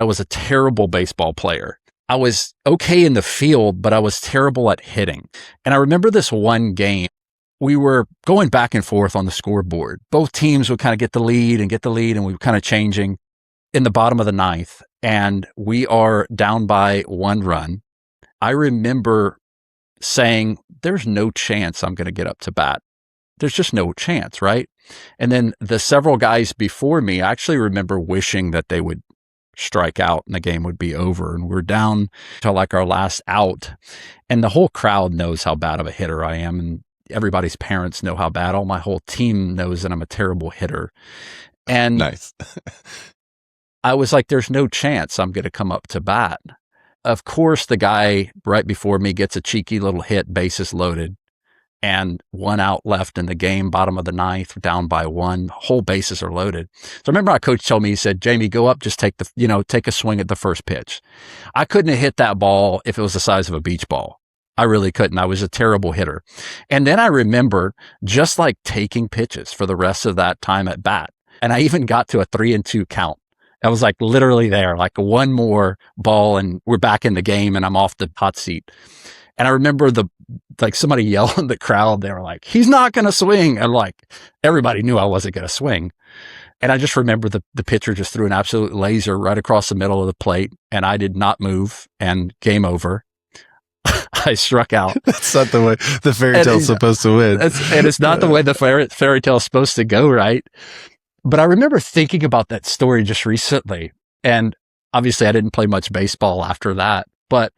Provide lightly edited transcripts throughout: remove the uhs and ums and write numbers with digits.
I was a terrible baseball player. I was okay in the field, but I was terrible at hitting. And I remember this one game, we were going back and forth on the scoreboard. Both teams would kind of get the lead, and we were kind of changing in the bottom of the ninth. And we are down by 1 run. I remember saying, there's no chance I'm going to get up to bat. There's just no chance, right? And then the several guys before me, I actually remember wishing that they would strike out and the game would be over. And we're down to like our last out. And the whole crowd knows how bad of a hitter I am. And everybody's parents know how bad. All my whole team knows that I'm a terrible hitter. And nice. I was like, there's no chance I'm going to come up to bat. Of course, the guy right before me gets a cheeky little hit, bases loaded, and 1 out left in the game, bottom of the ninth, down by 1, whole bases are loaded. So I remember our coach told me, he said, Jamie, go up, just take a swing at the first pitch. I couldn't have hit that ball if it was the size of a beach ball. I really couldn't. I was a terrible hitter. And then I remember just like taking pitches for the rest of that time at bat. And I even got to a 3-2 count. I was like literally there, like 1 more ball and we're back in the game and I'm off the hot seat. And I remember somebody yelled in the crowd, they were like, he's not going to swing. And like, everybody knew I wasn't going to swing. And I just remember the pitcher just threw an absolute laser right across the middle of the plate and I did not move and game over. I struck out. That's not the way the fairy tale is supposed to win. And it's not the way the fairy tale is supposed to go, right? But I remember thinking about that story just recently. And obviously I didn't play much baseball after that. But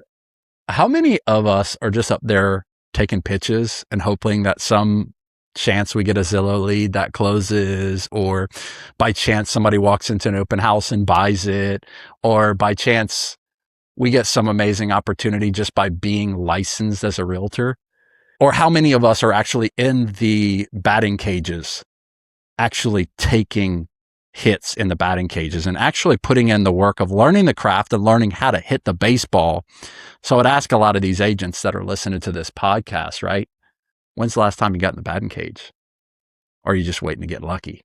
how many of us are just up there taking pitches and hoping that some chance we get a Zillow lead that closes, or by chance somebody walks into an open house and buys it, or by chance we get some amazing opportunity just by being licensed as a realtor? Or how many of us are actually in the batting cages, actually taking hits in the batting cages and actually putting in the work of learning the craft and learning how to hit the baseball? So I'd ask a lot of these agents that are listening to this podcast, right? When's the last time you got in the batting cage? Or are you just waiting to get lucky?